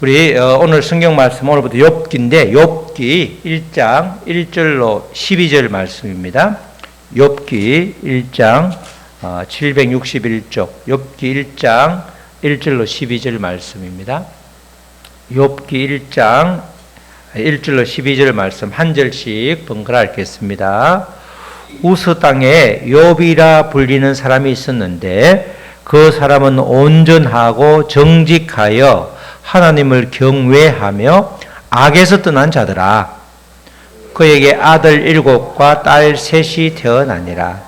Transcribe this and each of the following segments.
우리 오늘 성경 말씀 오늘부터 욥기인데 욥기 1장 1절로 12절 말씀입니다. 욥기 1장 761쪽 욥기 1장 1절로 12절 말씀입니다. 욥기 1장 1절로 12절 말씀 한 절씩 번갈아 읽겠습니다. 우스 땅에 욥이라 불리는 사람이 있었는데 그 사람은 온전하고 정직하여 하나님을 경외하며 악에서 떠난 자더라. 그에게 아들 7과 딸 3이 태어나니라.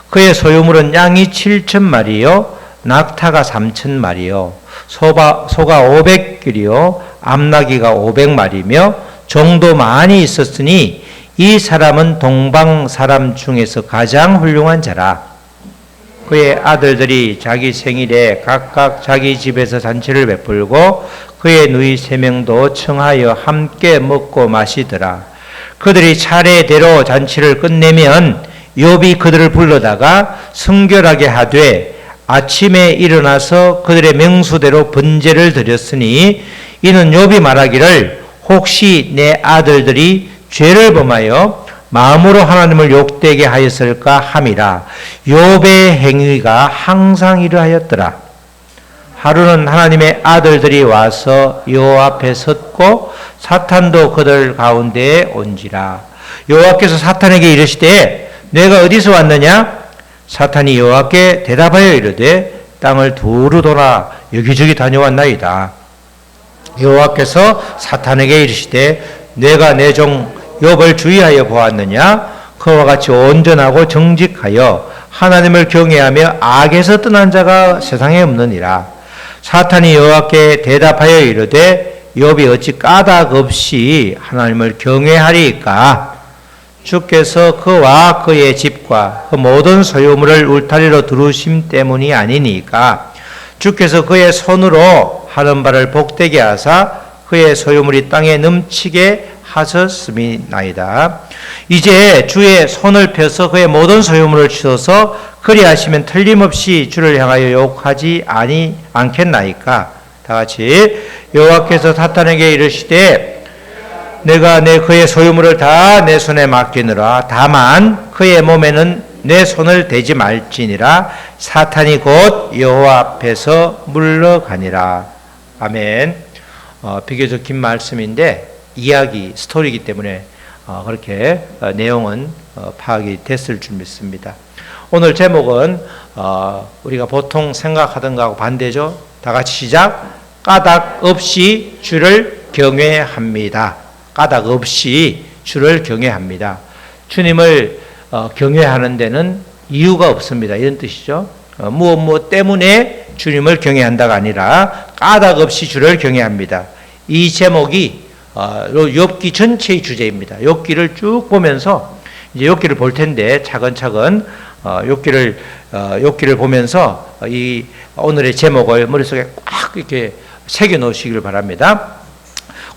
그의 소유물은 양이 7,000마리요 낙타가 3,000마리요 소가 500길이요 암나귀가 500마리며 종도 많이 있었으니 이 사람은 동방 사람 중에서 가장 훌륭한 자라. 그의 아들들이 자기 생일에 각각 자기 집에서 잔치를 베풀고 그의 누이 3명도 청하여 함께 먹고 마시더라. 그들이 차례대로 잔치를 끝내면 욥이 그들을 불러다가 성결하게 하되 아침에 일어나서 그들의 명수대로 번제를 드렸으니 이는 욥이 말하기를 혹시 내 아들들이 죄를 범하여 마음으로 하나님을 욕되게 하였을까 함이라. 욥의 행위가 항상 이러하였더라. 하루는 하나님의 아들들이 와서 여호와 앞에 섰고 사탄도 그들 가운데에 온지라. 여호와께서 사탄에게 이르시되 내가 어디서 왔느냐? 사탄이 여호와께 대답하여 이르되 땅을 두루 돌아 여기저기 다녀왔나이다. 여호와께서 사탄에게 이르시되 내가 내 종 욥을 주의하여 보았느냐? 그와 같이 온전하고 정직하여 하나님을 경외하며 악에서 떠난 자가 세상에 없느니라. 사탄이 여호와께 대답하여 이르되 욥이 어찌 까닭 없이 하나님을 경외하리이까? 주께서 그와 그의 집과 그 모든 소유물을 울타리로 두르심 때문이 아니니까. 주께서 그의 손으로 하는 바를 복되게 하사 그의 소유물이 땅에 넘치게 하셨음이나이다. 이제 주의 손을 펴서 그의 모든 소유물을 치워서 그리하시면 틀림없이 주를 향하여 욕하지 않겠나이까? 다 같이 여호와께서 사탄에게 이르시되 내가 그의 소유물을 다 내 손에 맡기느라 다만 그의 몸에는 내 손을 대지 말지니라. 사탄이 곧 여호와 앞에서 물러가니라. 아멘. 비교적 긴 말씀인데 이야기, 스토리이기 때문에 그렇게 내용은 파악이 됐을 줄 믿습니다. 오늘 제목은 우리가 보통 생각하던 거하고 반대죠. 다 같이 시작. 까닭 없이 주를 경외합니다. 까닭 없이 주를 경외합니다. 주님을 경외하는 데는 이유가 없습니다. 이런 뜻이죠. 무엇 때문에 주님을 경외한다가 아니라 까닭 없이 주를 경외합니다. 이 제목이 욥기 전체의 주제입니다. 욥기를 쭉 보면서 이제 욥기를 볼 텐데 차근차근 욥기를 보면서 이 오늘의 제목을 머릿속에 꽉 이렇게 새겨 놓으시길 바랍니다.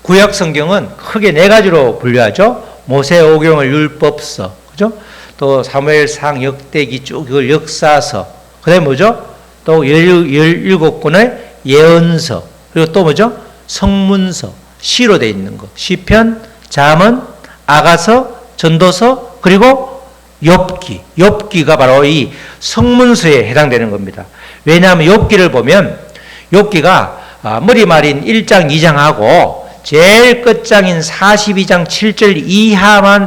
구약 성경은 크게 4가지로 분류하죠. 모세오경을 율법서, 그죠? 또 사무엘상, 역대기 쭉 이걸 역사서. 그다음에 뭐죠? 또 17권의 예언서. 그리고 또 뭐죠? 성문서. 시로 되어 있는 것. 시편, 잠언, 아가서, 전도서, 그리고 욥기. 욥기가 바로 이 성문서에 해당되는 겁니다. 왜냐하면 욥기를 보면 욥기가 머리말인 1장, 2장하고 제일 끝장인 42장 7절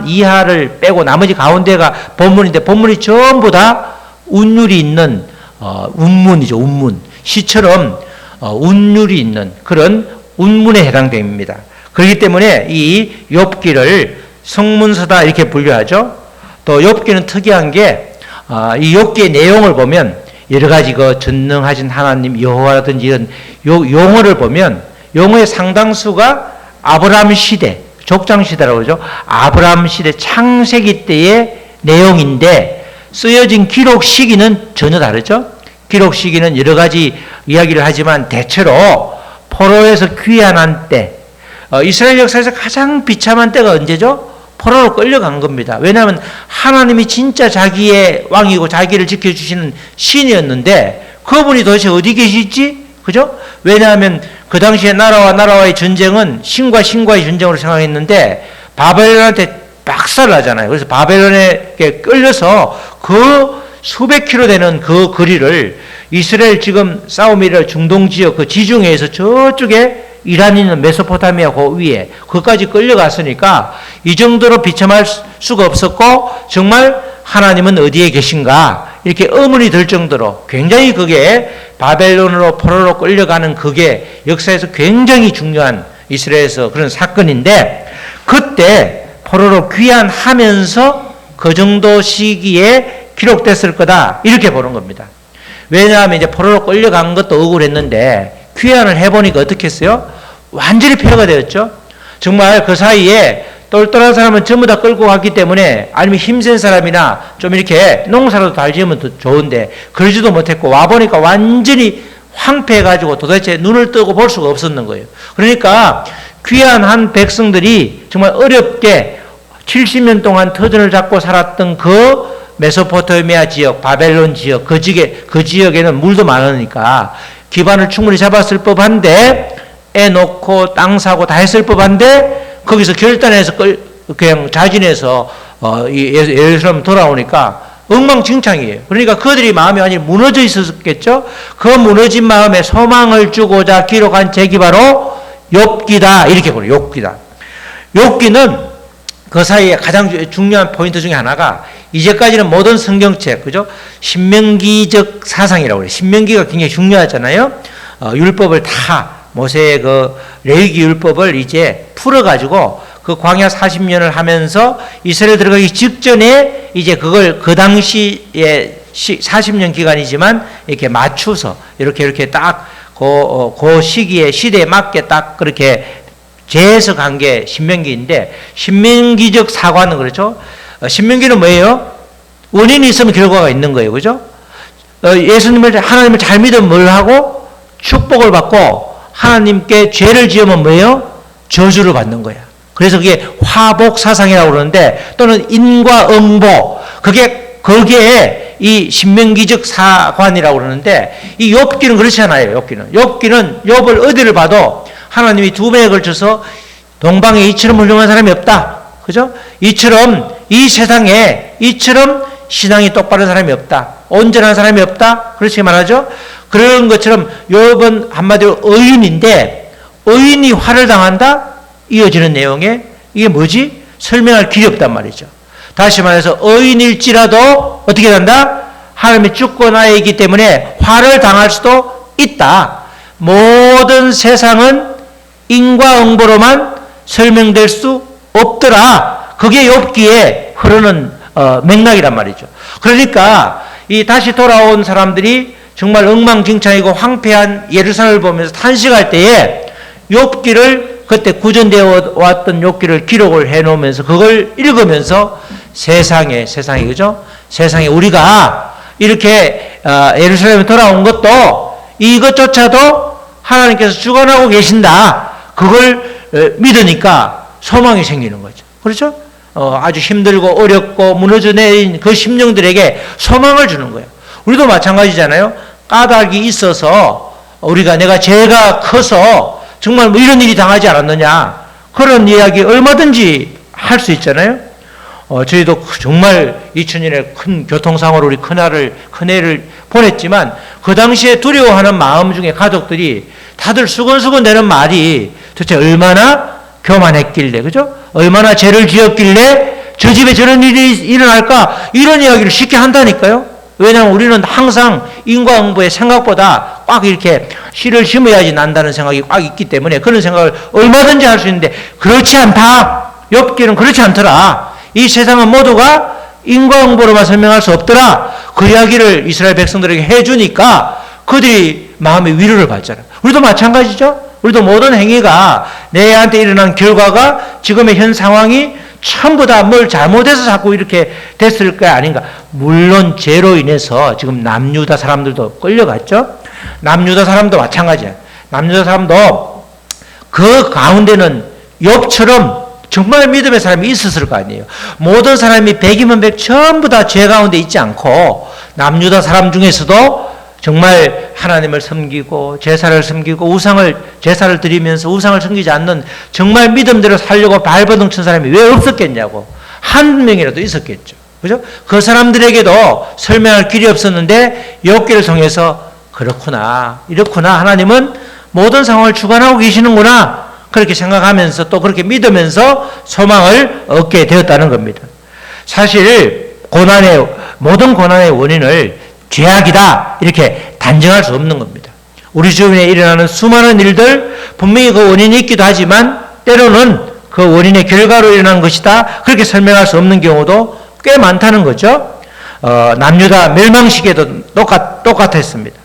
이하를 빼고 나머지 가운데가 본문인데 본문이 전부 다 운율이 있는 운문이죠. 운문. 시처럼 운율이 있는 그런 운문에 해당됩니다. 그렇기 때문에 이 욥기를 성문서다 이렇게 분류하죠. 또 욥기는 특이한 게 이 욥기의 내용을 보면 여러 가지 그 전능하신 하나님 여호와라든지 이런 용어를 보면 용어의 상당수가 아브라함 시대, 족장 시대라고 그러죠. 아브라함 시대 창세기 때의 내용인데 쓰여진 기록 시기는 전혀 다르죠. 기록 시기는 여러 가지 이야기를 하지만 대체로 포로에서 귀환한 때, 이스라엘 역사에서 가장 비참한 때가 언제죠? 포로로 끌려간 겁니다. 왜냐하면 하나님이 진짜 자기의 왕이고 자기를 지켜주시는 신이었는데 그분이 도대체 어디 계실지 그죠? 왜냐하면 그 당시에 나라와 나라와의 전쟁은 신과 신과의 전쟁으로 생각했는데 바벨론한테 박살나잖아요. 그래서 바벨론에게 끌려서 그 수백 킬로 되는 그 거리를 이스라엘 지금 싸움이라 중동 지역 그 지중해에서 저쪽에 이란 있는 메소포타미아 그 위에 그까지 끌려갔으니까 이 정도로 비참할 수가 없었고 정말 하나님은 어디에 계신가 이렇게 의문이 들 정도로 굉장히 그게 바벨론으로 포로로 끌려가는 그게 역사에서 굉장히 중요한 이스라엘에서 그런 사건인데 그때 포로로 귀환하면서 그 정도 시기에 기록됐을 거다 이렇게 보는 겁니다. 왜냐하면 이제 포로로 끌려간 것도 억울했는데 귀환을 해보니까 어떻게 했어요? 완전히 폐허가 되었죠. 정말 그 사이에 똘똘한 사람은 전부 다 끌고 갔기 때문에 아니면 힘센 사람이나 좀 이렇게 농사라도 잘 지으면 더 좋은데 그러지도 못했고 와보니까 완전히 황폐해가지고 도대체 눈을 뜨고 볼 수가 없었는 거예요. 그러니까 귀환한 백성들이 정말 어렵게 70년 동안 터전을 잡고 살았던 그 메소포타미아 지역, 바벨론 지역, 그 지역에는 물도 많으니까 기반을 충분히 잡았을 법한데 애 놓고 땅 사고 다 했을 법한데 거기서 결단해서 그냥 자진해서 예루살렘 돌아오니까 엉망진창이에요. 그러니까 그들이 마음이 완전히 무너져 있었겠죠. 그 무너진 마음에 소망을 주고자 기록한 책이 바로 욥기다 이렇게 보래요. 욥기다. 욥기는 그 사이에 가장 중요한 포인트 중에 하나가 이제까지는 모든 성경책, 그죠? 신명기적 사상이라고 그래요. 신명기가 굉장히 중요하잖아요. 율법을 다 모세의 그 레위기 율법을 이제 풀어가지고 그 광야 40년을 하면서 이스라엘 들어가기 직전에 이제 그걸 그 당시에 40년 기간이지만 이렇게 맞춰서 이렇게 딱 그 시기에 시대에 맞게 딱 그렇게 재해석한 게 신명기인데 신명기적 사과는 그렇죠. 신명기는 뭐예요? 원인이 있으면 결과가 있는 거예요. 그죠? 하나님을 잘 믿으면 뭘 하고? 축복을 받고 하나님께 죄를 지으면 뭐예요? 저주를 받는 거야. 그래서 그게 화복 사상이라고 그러는데 또는 인과응보 거기에 이 신명기적 사관이라고 그러는데 이 욥기는 그렇지 않아요. 욥기는 욥을 어디를 봐도 하나님이 두 배에 걸쳐서 동방에 이처럼 훌륭한 사람이 없다. 그죠? 이처럼 이 세상에 이처럼 신앙이 똑바른 사람이 없다. 온전한 사람이 없다. 그렇게 말하죠. 그런 것처럼 욥은 한마디로 의인인데 의인이 화를 당한다? 이어지는 내용에 이게 뭐지? 설명할 길이 없단 말이죠. 다시 말해서 의인일지라도 어떻게 된다? 하나님의 주권하이기 때문에 화를 당할 수도 있다. 모든 세상은 인과응보로만 설명될 수 없더라. 그게 욥기에 흐르는 맥락이란 말이죠. 그러니까 이 다시 돌아온 사람들이 정말 엉망진창이고 황폐한 예루살렘을 보면서 탄식할 때에 욥기를 그때 구전되어 왔던 욥기를 기록을 해놓으면서 그걸 읽으면서 세상에 그죠? 세상에 우리가 이렇게 예루살렘에 돌아온 것도 이것조차도 하나님께서 주관하고 계신다. 그걸 믿으니까 소망이 생기는 거죠. 그렇죠? 아주 힘들고 어렵고 무너져 내린 그 심령들에게 소망을 주는 거예요. 우리도 마찬가지잖아요. 까닭이 있어서 내가 죄가 커서 정말 뭐 이런 일이 당하지 않았느냐. 그런 이야기 얼마든지 할 수 있잖아요. 저희도 정말 2000년에 큰 교통사고로 우리 큰애를 보냈지만 그 당시에 두려워하는 마음 중에 가족들이 다들 수건수건 대는 말이 도대체 얼마나 교만했길래, 그죠? 얼마나 죄를 지었길래 저 집에 저런 일이 일어날까? 이런 이야기를 쉽게 한다니까요. 왜냐하면 우리는 항상 인과응보의 생각보다 꽉 이렇게 씨를 심어야지 난다는 생각이 꽉 있기 때문에 그런 생각을 얼마든지 할 수 있는데 그렇지 않다. 욥기는 그렇지 않더라. 이 세상은 모두가 인과응보로만 설명할 수 없더라. 그 이야기를 이스라엘 백성들에게 해주니까 그들이 마음의 위로를 받잖아요. 우리도 마찬가지죠. 우리도 모든 행위가 내한테 일어난 결과가 지금의 현 상황이 전부 다 뭘 잘못해서 자꾸 이렇게 됐을 거 아닌가. 물론 죄로 인해서 지금 남유다 사람들도 끌려갔죠. 남유다 사람도 마찬가지야. 남유다 사람도 그 가운데는 욥처럼 정말 믿음의 사람이 있었을 거 아니에요. 모든 사람이 100이면 100 전부 다 죄 가운데 있지 않고 남유다 사람 중에서도 정말 하나님을 섬기고 제사를 섬기고 제사를 드리면서 우상을 섬기지 않는 정말 믿음대로 살려고 발버둥 친 사람이 왜 없었겠냐고. 한 명이라도 있었겠죠. 그죠? 그 사람들에게도 설명할 길이 없었는데 욥기를 통해서 그렇구나, 이렇구나, 하나님은 모든 상황을 주관하고 계시는구나, 그렇게 생각하면서 또 그렇게 믿으면서 소망을 얻게 되었다는 겁니다. 사실 모든 고난의 원인을 죄악이다 이렇게 단정할 수 없는 겁니다. 우리 주변에 일어나는 수많은 일들, 분명히 그 원인이 있기도 하지만 때로는 그 원인의 결과로 일어난 것이다, 그렇게 설명할 수 없는 경우도 꽤 많다는 거죠. 남유다 멸망시기에도 똑같았습니다.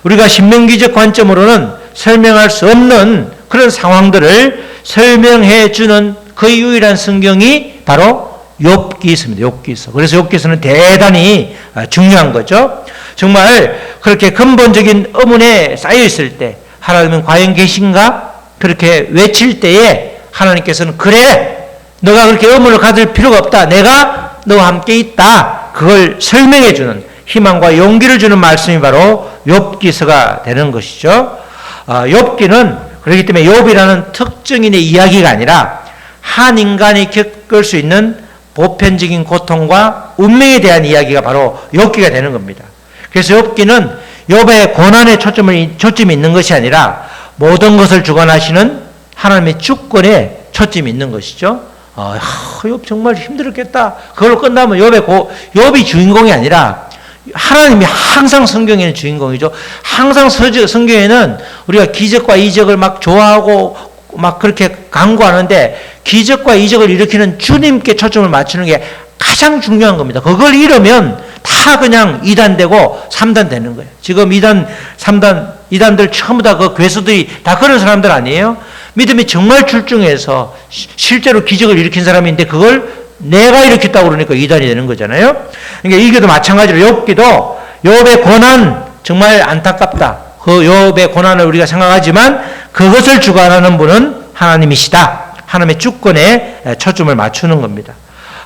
우리가 신명기적 관점으로는 설명할 수 없는 그런 상황들을 설명해 주는 그 유일한 성경이 바로 욥기서입니다. 욥기서. 그래서 욥기서는 대단히 중요한 거죠. 정말 그렇게 근본적인 의문에 쌓여 있을 때, 하나님은 과연 계신가? 그렇게 외칠 때에 하나님께서는 그래, 너가 그렇게 의문을 가질 필요가 없다, 내가 너와 함께 있다, 그걸 설명해 주는, 희망과 용기를 주는 말씀이 바로 욥기서가 되는 것이죠. 욥기는 그렇기 때문에 욥이라는 특정인의 이야기가 아니라 한 인간이 겪을 수 있는 보편적인 고통과 운명에 대한 이야기가 바로 욥기가 되는 겁니다. 그래서 욥기는 욥의 고난에 초점이 있는 것이 아니라 모든 것을 주관하시는 하나님의 주권에 초점이 있는 것이죠. 욥 정말 힘들었겠다, 그걸로 끝나면 욥이 주인공이 아니라 하나님이 항상 성경에는 주인공이죠. 항상 성경에는 우리가 기적과 이적을 막 좋아하고 막 그렇게 강구하는데, 기적과 이적을 일으키는 주님께 초점을 맞추는 게 가장 중요한 겁니다. 그걸 잃으면 다 그냥 2단 되고 3단 되는 거예요. 지금 2단, 3단, 2단들 전부 다 그 괴수들이 다 그런 사람들 아니에요? 믿음이 정말 출중해서 실제로 기적을 일으킨 사람인데 그걸 내가 일으켰다고 그러니까 2단이 되는 거잖아요. 그러니까 이게도 마찬가지로 욥기도 욥의 고난 정말 안타깝다, 그 욥의 고난을 우리가 생각하지만 그것을 주관하는 분은 하나님이시다, 하나님의 주권에 초점을 맞추는 겁니다.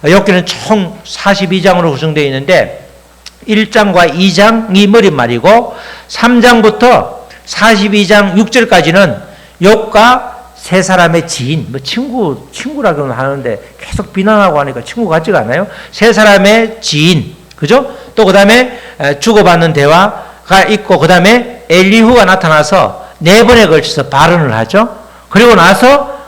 욥기는 총 42장으로 구성되어 있는데 1장과 2장이 머릿말이고 3장부터 42장 6절까지는 욥과 세 사람의 지인, 친구라고는 하는데 계속 비난하고 하니까 친구 같지가 않아요. 세 사람의 지인, 그죠? 또 그 다음에 주고받는 대화가 있고, 그 다음에 엘리후가 나타나서 4번에 걸쳐서 발언을 하죠. 그리고 나서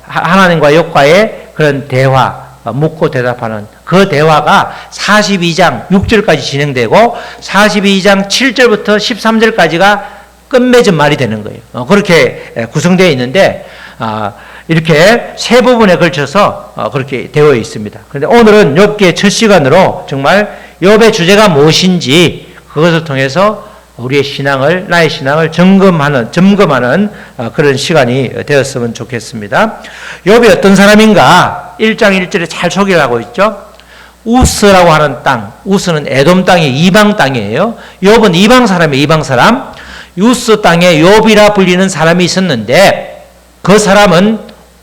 하나님과 욥과의 그런 대화, 묻고 대답하는 그 대화가 42장 6절까지 진행되고 42장 7절부터 13절까지가 끝맺은 말이 되는 거예요. 그렇게 구성되어 있는데 이렇게 세 부분에 걸쳐서 그렇게 되어 있습니다. 그런데 오늘은 욥기의 첫 시간으로 정말 욥의 주제가 무엇인지 그것을 통해서 우리의 신앙을, 나의 신앙을 점검하는 그런 시간이 되었으면 좋겠습니다. 욥이 어떤 사람인가 1장 1절에 잘 소개를 하고 있죠. 우스라고 하는 땅, 우스는 에돔 땅의 이방 땅이에요. 욥은 이방 사람이에요. 이방 사람. 우스 땅에 욥이라 불리는 사람이 있었는데 그 사람은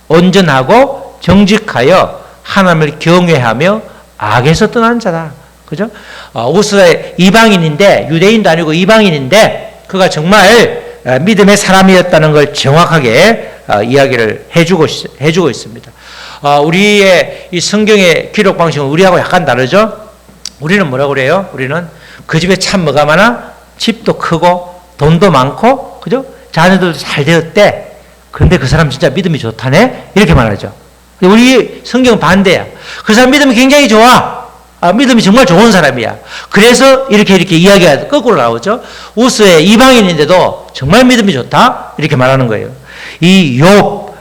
온전하고 정직하여 하나님을 경외하며 악에서 떠난 자다. 그죠? 우스의 이방인인데, 유대인도 아니고 이방인인데 그가 정말 믿음의 사람이었다는 걸 정확하게 이야기를 해주고 있습니다. 우리의 이 성경의 기록 방식은 우리하고 약간 다르죠? 우리는 뭐라고 그래요? 우리는 그 집에 참 뭐가 많아? 집도 크고 돈도 많고, 그죠? 자녀들도 잘 되었대. 그런데 그 사람 진짜 믿음이 좋다네? 이렇게 말하죠. 우리 성경은 반대야. 그 사람 믿음이 굉장히 좋아. 믿음이 정말 좋은 사람이야. 그래서 이렇게 이야기가 거꾸로 나오죠. 우스의 이방인인데도 정말 믿음이 좋다? 이렇게 말하는 거예요. 이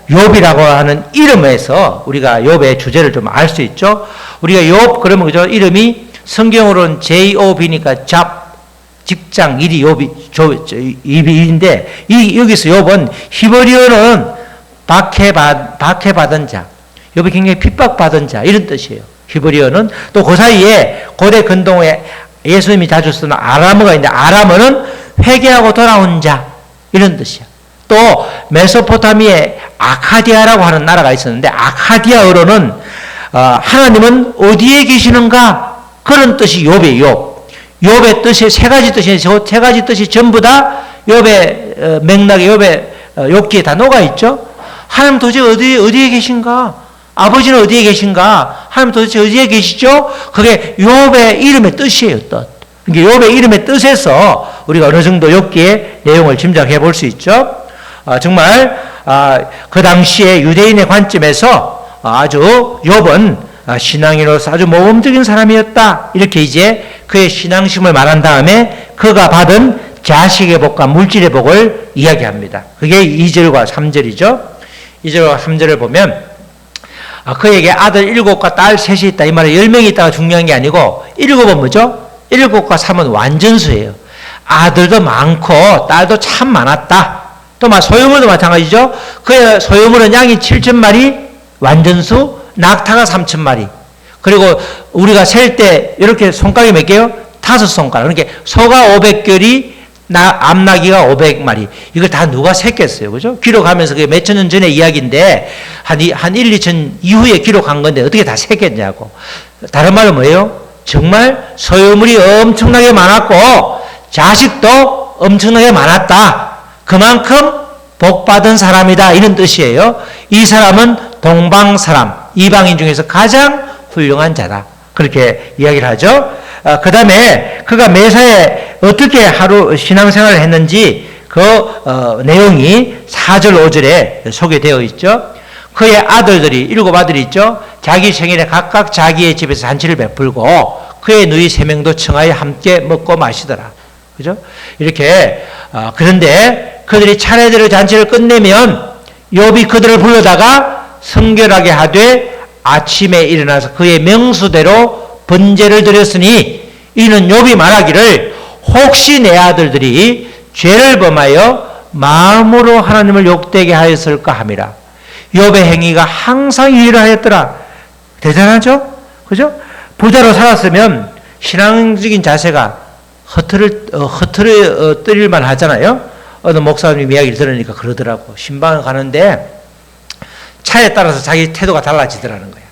욥이라고 하는 이름에서 우리가 욥의 주제를 좀 알 수 있죠. 우리가 욥 그러면 그죠? 이름이 성경으로는 JOB니까 직장, 일이 일인데, 여기서 욥은 히브리어는 박해받은 자, 욥이 굉장히 핍박받은 자, 이런 뜻이에요. 히브리어는. 또 그 사이에 고대 근동에 예수님이 자주 쓰는 아람어가 있는데, 아람어는 회개하고 돌아온 자, 이런 뜻이야. 또 메소포타미아에 아카디아라고 하는 나라가 있었는데, 아카디아어로는 하나님은 어디에 계시는가? 그런 뜻이 욥이에요. 욥의 뜻이 세 가지 뜻이 세 가지 뜻이 전부 다 욥의 맥락에 욥의 욥기에 다 녹아 있죠. 하나님 도대체 어디에 계신가? 아버지는 어디에 계신가? 하나님 도대체 어디에 계시죠? 그게 욥의 이름의 뜻이에요. 뜻. 그러니까 욥의 이름의 뜻에서 우리가 어느 정도 욥기의 내용을 짐작해 볼 수 있죠. 정말 그 당시에 유대인의 관점에서 아주 욥은 신앙인으로서 아주 모범적인 사람이었다. 이렇게 이제 그의 신앙심을 말한 다음에 그가 받은 자식의 복과 물질의 복을 이야기합니다. 그게 2절과 3절이죠. 2절과 3절을 보면 그에게 아들 7과 딸 3이 있다. 이 말은 10명이 있다가 중요한 게 아니고 7은 뭐죠? 7과 3은 완전수예요. 아들도 많고 딸도 참 많았다. 또 소유물도 마찬가지죠. 그의 소유물은 양이 7,000마리, 완전수, 낙타가 3,000마리. 그리고 우리가 셀 때 이렇게 손가락이 몇 개요? 5손가락. 그러니까 소가 500결이, 암나귀가 500마리. 이걸 다 누가 셌겠어요? 그죠? 기록하면서 그게 몇천 년 전의 이야기인데 한 1, 2천 이후에 기록한 건데 어떻게 다 셌겠냐고. 다른 말은 뭐예요? 정말 소유물이 엄청나게 많았고 자식도 엄청나게 많았다. 그만큼 복받은 사람이다. 이런 뜻이에요. 이 사람은 동방 사람, 이방인 중에서 가장 훌륭한 자다. 그렇게 이야기를 하죠. 그 다음에 그가 매사에 어떻게 하루 신앙생활을 했는지 그 내용이 4절, 5절에 소개되어 있죠. 그의 아들들이 7 아들이 있죠. 자기 생일에 각각 자기의 집에서 잔치를 베풀고 그의 누이 3명도 청하에 함께 먹고 마시더라. 그죠? 이렇게 그런데 그들이 차례대로 잔치를 끝내면 욥이 그들을 불러다가 성결하게 하되 아침에 일어나서 그의 명수대로 번제를 드렸으니 이는 욥이 말하기를 혹시 내 아들들이 죄를 범하여 마음으로 하나님을 욕되게 하였을까 함이라. 욥의 행위가 항상 유일하였더라. 대단하죠? 그죠? 부자로 살았으면 신앙적인 자세가 허트를뜨릴만 하잖아요. 어느 목사님 이야기를 들으니까 그러더라고. 신방을 가는데 차에 따라서 자기 태도가 달라지더라는 거야.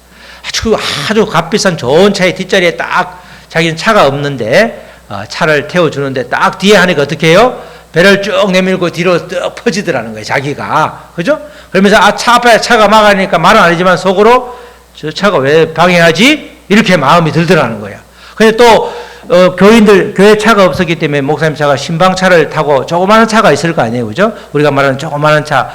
아주 값비싼 좋은 차의 뒷자리에 딱 자기는 차가 없는데 차를 태워주는데 딱 뒤에 하니까 어떻게 해요? 배를 쭉 내밀고 뒤로 쭉 퍼지더라는 거예요. 자기가. 그죠? 그러면서 차 앞에 차가 막으니까 말은 아니지만 속으로 저 차가 왜 방해하지? 이렇게 마음이 들더라는 거야. 근데 또 교인들 교회 차가 없었기 때문에 목사님 차가 신방차를 타고 조그마한 차가 있을 거 아니에요. 그죠? 우리가 말하는 조그마한 차,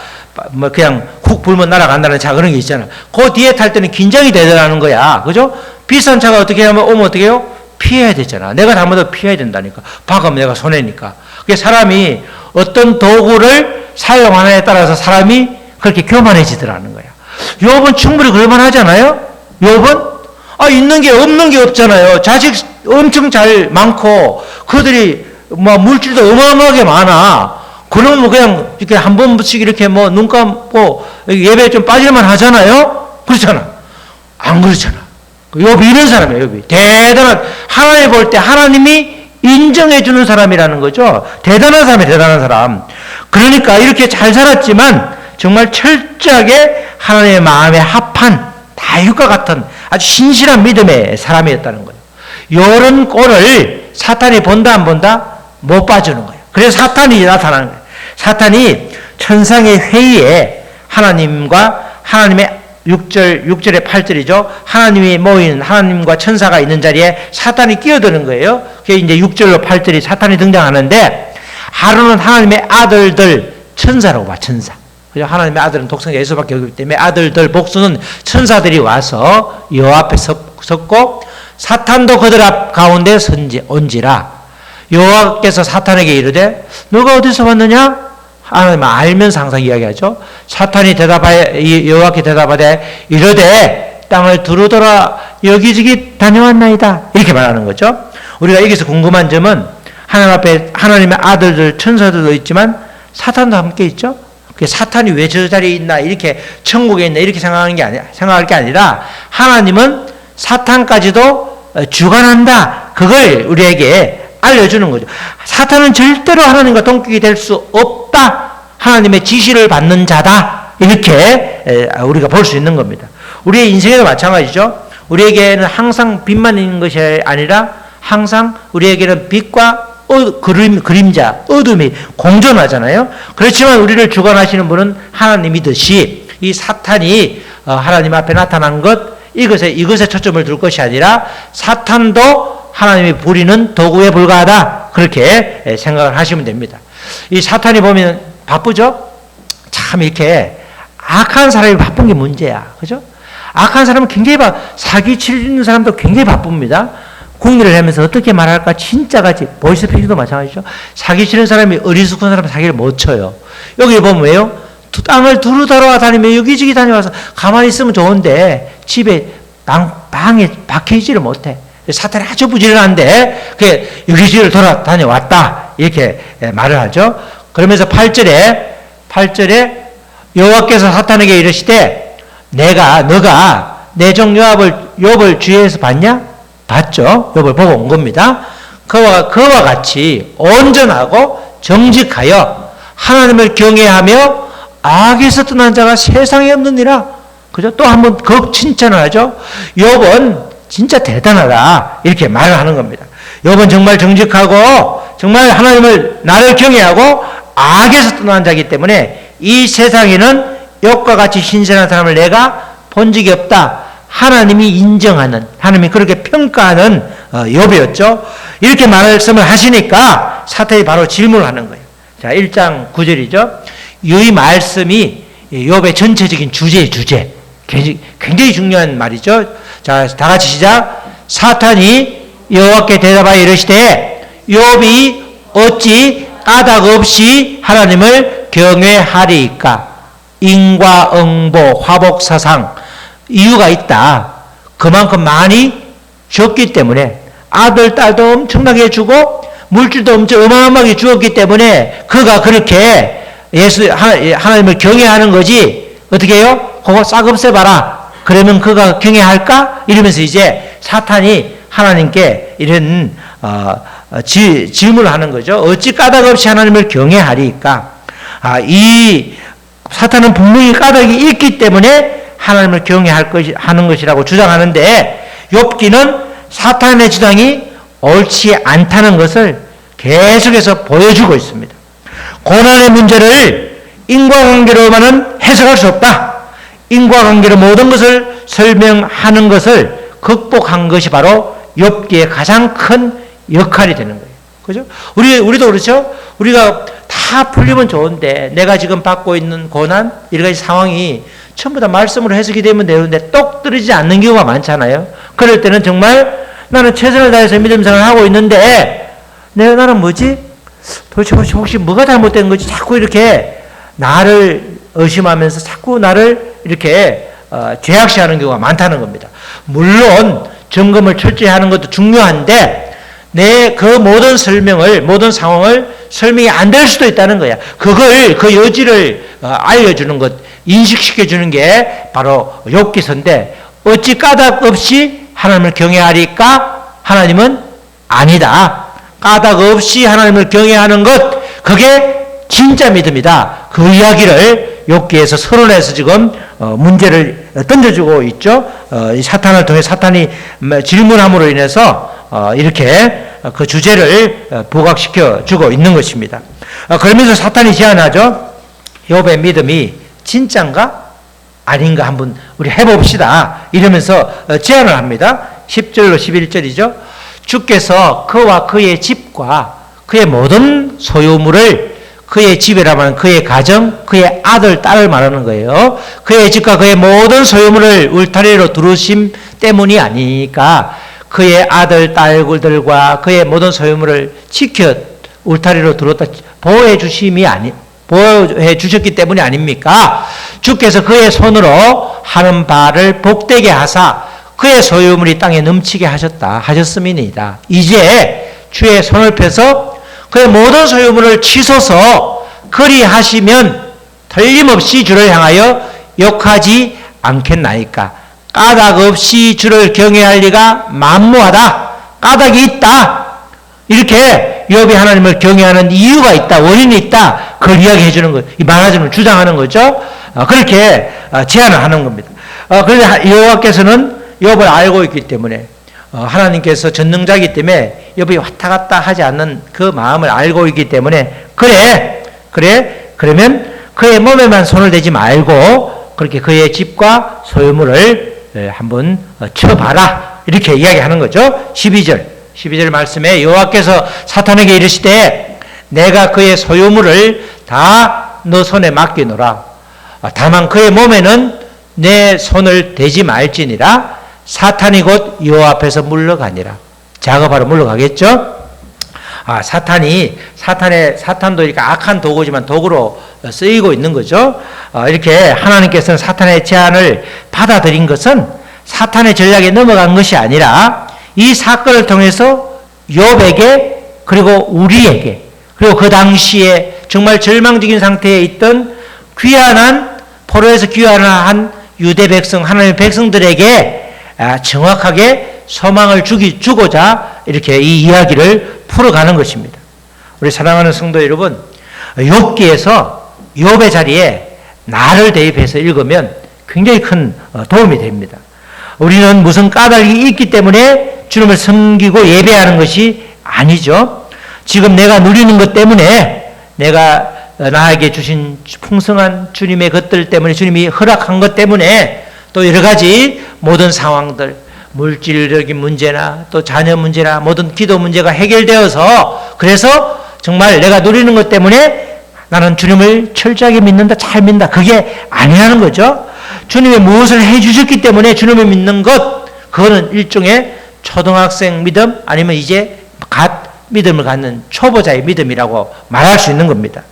뭐 그냥 훅 불면 날아간다는 차 그런 게 있잖아. 그 뒤에 탈 때는 긴장이 되더라는 거야. 그죠? 비싼 차가 어떻게 하면 오면 어떻게 해요? 피해야 되잖아. 내가 잘못하면 피해야 된다니까. 박으면 내가 손해니까. 그게 사람이 어떤 도구를 사용하느냐에 따라서 사람이 그렇게 교만해지더라는 거야. 욥은 충분히 그럴만하잖아요. 욥은 있는 게 없는 게 없잖아요. 자식 엄청 잘 많고 그들이 뭐 물질도 어마어마하게 많아. 그러면 그냥 이렇게 한 번씩 이렇게 뭐 눈 감고 예배에 좀 빠질만 하잖아요. 그렇잖아. 안 그렇잖아. 욥이 이런 사람이에요. 욥이 대단한, 하나님 볼 때 하나님이 인정해 주는 사람이라는 거죠. 대단한 사람이에요. 대단한 사람. 그러니까 이렇게 잘 살았지만 정말 철저하게 하나님의 마음에 합한 다윗과 같은 아주 신실한 믿음의 사람이었다는 거예요. 이런 꼴을 사탄이 본다 안 본다? 못 봐주는 거예요. 그래서 사탄이 나타나는 거예요. 사탄이 천상의 회의에 하나님과 하나님의 6절에 8절이죠. 하나님이 모인 하나님과 천사가 있는 자리에 사탄이 끼어드는 거예요. 그게 이제 6절로 8절이 사탄이 등장하는데 하루는 하나님의 아들들 천사라고 봐. 천사. 그죠? 하나님의 아들은 독생자 예수밖에 없기 때문에 아들들 복수는 천사들이 와서 여호와 앞에 섰고 사탄도 그들 앞 가운데 온지라. 여호와께서 사탄에게 이르되 너가 어디서 왔느냐? 하나님은 알면서 항상 이야기하죠. 사탄이 여호와께 대답하되 이르되 땅을 두루돌아 여기저기 다녀왔나이다. 이렇게 말하는 거죠. 우리가 여기서 궁금한 점은 하나님 앞에 하나님의 아들들 천사들도 있지만 사탄도 함께 있죠. 사탄이 왜 저 자리에 있나, 이렇게 천국에 있나 이렇게 생각할 게 아니라 하나님은 사탄까지도 주관한다. 그걸 우리에게 알려주는 거죠. 사탄은 절대로 하나님과 동격이 될 수 없다. 하나님의 지시를 받는 자다. 이렇게 우리가 볼 수 있는 겁니다. 우리의 인생에도 마찬가지죠. 우리에게는 항상 빚만 있는 것이 아니라 항상 우리에게는 빛과 그림자, 어둠이 공존하잖아요. 그렇지만 우리를 주관하시는 분은 하나님이듯이 이 사탄이 하나님 앞에 나타난 것, 이것에 초점을 둘 것이 아니라 사탄도 하나님이 부리는 도구에 불과하다. 그렇게 생각을 하시면 됩니다. 이 사탄이 보면 바쁘죠? 참 이렇게 악한 사람이 바쁜 게 문제야. 그죠? 악한 사람은 굉장히 사기 치는 사람도 굉장히 바쁩니다. 궁리를 하면서 어떻게 말할까 진짜같이 보이스피싱도 마찬가지죠. 사기 치는 사람이 어리숙한 사람은 사기를 못 쳐요. 여기 보면 왜요? 땅을 두루 돌아다니며 여기저기 다녀와서 가만히 있으면 좋은데 집에 방에 박혀있지를 못해. 사탄이 아주 부지런한데 그게 여기저기를 돌아다녀왔다 이렇게 말을 하죠. 그러면서 8절에 여호와께서 사탄에게 이르시되 너가 내 종 욥을 주위에서 봤냐? 봤죠. 욥을 보고 온 겁니다. 그와 같이 온전하고 정직하여 하나님을 경외하며 악에서 떠난 자가 세상에 없느니라. 그죠? 또 한번 칭찬을 하죠. 욥은 진짜 대단하다. 이렇게 말을 하는 겁니다. 욥은 정말 정직하고 정말 나를 경외하고 악에서 떠난 자이기 때문에 이 세상에는 욥과 같이 신실한 사람을 내가 본 적이 없다. 하나님이 인정하는, 하나님이 그렇게 평가하는 욥이었죠. 이렇게 말씀을 하시니까 사탄이 바로 질문을 하는 거예요. 자, 1장 9절이죠. 이 말씀이 욥의 전체적인 주제. 굉장히 중요한 말이죠. 자, 다 같이 시작. 사탄이 여호와께 대답하여 이르시되 욥이 어찌 까닭 없이 하나님을 경외하리이까? 인과응보, 화복사상 이유가 있다. 그만큼 많이 줬기 때문에 아들, 딸도 엄청나게 주고 물질도 엄청 어마어마하게 주었기 때문에 그가 그렇게 하나님을 경외하는 거지. 어떻게 해요? 그거 싹 없애봐라. 그러면 그가 경외할까? 이러면서 이제 사탄이 하나님께 이런 질문을 하는 거죠. 어찌 까닭 없이 하나님을 경외하리까? 이 사탄은 분명히 까닭이 있기 때문에 하나님을 경외하는 것이라고 주장하는데 욥기는 사탄의 주장이 옳지 않다는 것을 계속해서 보여주고 있습니다. 고난의 문제를 인과관계로만은 해석할 수 없다. 인과관계로 모든 것을 설명하는 것을 극복한 것이 바로 욥기의 가장 큰 역할이 되는 거예요. 그죠? 우리도 그렇죠? 우리가 다 풀리면 좋은데 내가 지금 받고 있는 고난, 여러 가지 상황이 전부 다 말씀으로 해석이 되면 되는데 똑 떨어지지 않는 경우가 많잖아요. 그럴 때는 정말 나는 최선을 다해서 믿음 생활을 하고 있는데 나는 뭐지? 도대체 혹시 뭐가 잘못된 거지? 자꾸 이렇게 나를 의심하면서 자꾸 나를 이렇게 죄악시하는 경우가 많다는 겁니다. 물론 점검을 철저히 하는 것도 중요한데 내 그 모든 상황을 설명이 안 될 수도 있다는 거야. 그 여지를 알려주는 것, 인식시켜주는 게 바로 욥기서인데 어찌 까닭 없이 하나님을 경외하리까? 하나님은 아니다. 까닭 없이 하나님을 경외하는 것, 그게 진짜 믿음이다. 그 이야기를 욥기에서 서론해서 지금 문제를 던져주고 있죠. 사탄을 통해 사탄이 질문함으로 인해서 이렇게 그 주제를 부각시켜 주고 있는 것입니다. 그러면서 사탄이 제안하죠. 욥의 믿음이 진짠가 아닌가 한번 우리 해봅시다. 이러면서 제안을 합니다. 10절로 11절이죠. 주께서 그와 그의 집과 그의 모든 소유물을, 그의 집이라면 그의 가정, 그의 아들, 딸을 말하는 거예요. 그의 집과 그의 모든 소유물을 울타리로 두르심 때문이 아니니까 그의 아들, 딸들과 그의 모든 소유물을 지켜 울타리로 두었다 보호해 주셨기 때문이 아닙니까? 주께서 그의 손으로 하는 바를 복되게 하사 그의 소유물이 땅에 넘치게 하셨음이니이다. 이제 주의 손을 펴서 그의 모든 소유물을 치소서 그리하시면 틀림없이 주를 향하여 욕하지 않겠나이까? 까닭 없이 주를 경외할 리가 만무하다. 까닭이 있다. 이렇게 욥이 하나님을 경외하는 이유가 있다. 원인이 있다. 그걸 이야기해 주는 거예요. 말하자면 주장하는 거죠. 그렇게 제안을 하는 겁니다. 그런데 여호와께서는 욥을 알고 있기 때문에 하나님께서 전능자이기 때문에 여기 왔다 갔다 하지 않는 그 마음을 알고 있기 때문에 그러면 그의 몸에만 손을 대지 말고 그렇게 그의 집과 소유물을 한번 쳐봐라 이렇게 이야기하는 거죠. 12절 말씀에 여호와께서 사탄에게 이르시되 내가 그의 소유물을 다 너 손에 맡기노라. 다만 그의 몸에는 내 손을 대지 말지니라. 사탄이 곧 여호와 앞에서 물러가니라. 작업하러 물러가겠죠. 사탄도 이렇게 악한 도구지만 도구로 쓰이고 있는 거죠. 이렇게 하나님께서는 사탄의 제안을 받아들인 것은 사탄의 전략에 넘어간 것이 아니라 이 사건을 통해서 욥에게 그리고 우리에게 그리고 그 당시에 정말 절망적인 상태에 있던 포로에서 귀환한 유대 백성, 하나님의 백성들에게 정확하게 소망을 주고자 이렇게 이 이야기를 풀어가는 것입니다. 우리 사랑하는 성도 여러분, 욥기에서 욥의 자리에 나를 대입해서 읽으면 굉장히 큰 도움이 됩니다. 우리는 무슨 까닭이 있기 때문에 주님을 섬기고 예배하는 것이 아니죠. 지금 내가 누리는 것 때문에 내가 나에게 주신 풍성한 주님의 것들 때문에 주님이 허락한 것 때문에 또 여러 가지 모든 상황들 물질적인 문제나 또 자녀 문제나 모든 기도 문제가 해결되어서 그래서 정말 내가 누리는 것 때문에 나는 주님을 철저하게 믿는다, 잘 믿는다. 그게 아니라는 거죠. 주님이 무엇을 해주셨기 때문에 주님을 믿는 것, 그거는 일종의 초등학생 믿음 아니면 이제 갓 믿음을 갖는 초보자의 믿음이라고 말할 수 있는 겁니다.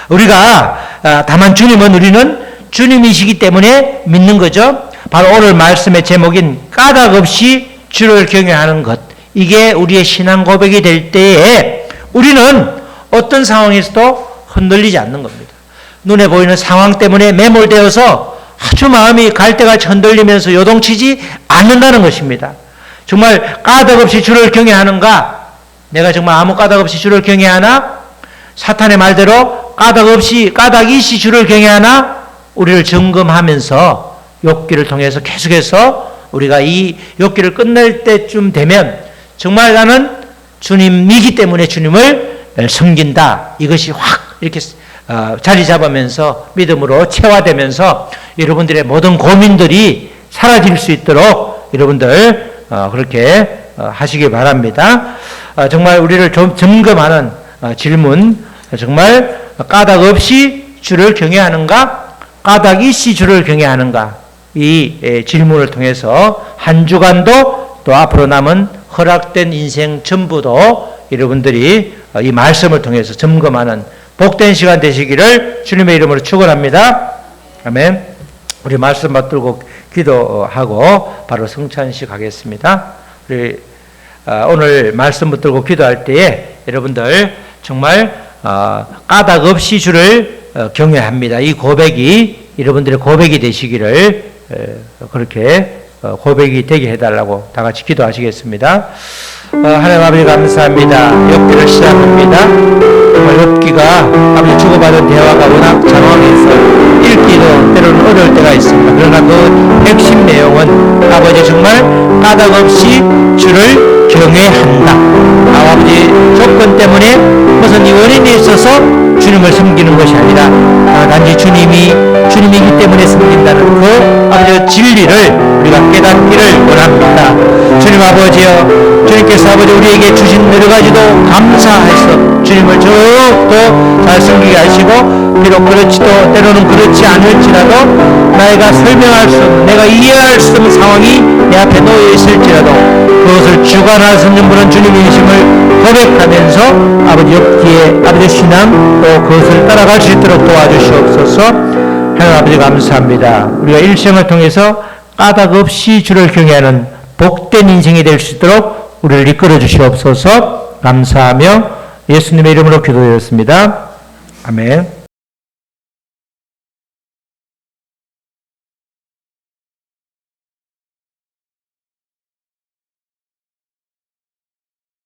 우리가 다만 우리는 주님이시기 때문에 믿는 거죠. 바로 오늘 말씀의 제목인 까닭 없이 주를 경외하는 것. 이게 우리의 신앙 고백이 될 때에 우리는 어떤 상황에서도 흔들리지 않는 겁니다. 눈에 보이는 상황 때문에 매몰되어서 아주 마음이 갈대같이 흔들리면서 요동치지 않는다는 것입니다. 정말 까닭 없이 주를 경외하는가? 내가 정말 아무 까닭 없이 주를 경외하나? 사탄의 말대로 까닭이시 주를 경외하나? 우리를 점검하면서 욥기를 통해서 계속해서 우리가 이 욥기를 끝낼 때쯤 되면 정말 나는 주님이기 때문에 주님을 섬긴다. 이것이 확 이렇게 자리 잡으면서 믿음으로 체화되면서 여러분들의 모든 고민들이 사라질 수 있도록 여러분들 그렇게 하시기 바랍니다. 정말 우리를 좀 점검하는 질문, 정말 까닭 없이 주를 경외하는가? 까닭이시 주를 경외하는가? 이 질문을 통해서 한 주간도 또 앞으로 남은 허락된 인생 전부도 여러분들이 이 말씀을 통해서 점검하는 복된 시간 되시기를 주님의 이름으로 축원합니다. 아멘. 우리 말씀 받들고 기도하고 바로 성찬식 하겠습니다. 우리 오늘 말씀 붙들고 기도할 때에 여러분들 정말 까닭 없이 주를 경외합니다. 이 고백이 여러분들의 고백이 되시기를 그렇게 고백이 되게 해달라고 다 같이 기도하시겠습니다. 하나님 아버지 감사합니다. 욥기를 시작합니다. 정말 욥기가 아버지 주고받은 대화가 워낙 장황해서 읽기도 때로는 어려울 때가 있습니다. 그러나 그 핵심 내용은 아버지 정말 까닭 없이 주를 경외한다. 아버지 조건 때문에 무슨 원인이 있어서 주님을 섬기는 것이 아니라 단지 주님이기 때문에 섬긴다는 그 아버지 진리를 우리가 깨닫기를 원합니다. 주님 아버지여, 주님께서 아버지 우리에게 주신 여러 가지도 감사해서 주님을 더욱더 잘 섬기게 하시고, 비록 그렇지도 때로는 그렇지 않을지라도 나이가 설명할 수 없는, 내가 이해할 수 없는 상황이 내 앞에 놓여 있을지라도 그것을 주관할 수 없는 분은 주님이심을 고백하면서 아버지 욥기의 아버지 신앙 또 그것을 따라갈 수 있도록 도와주시옵소서. 하나님 아버지 감사합니다. 우리가 일생을 통해서 까닭 없이 주를 경외하는 복된 인생이 될 수 있도록 우리를 이끌어 주시옵소서. 감사하며 예수님의 이름으로 기도드렸습니다. 아멘.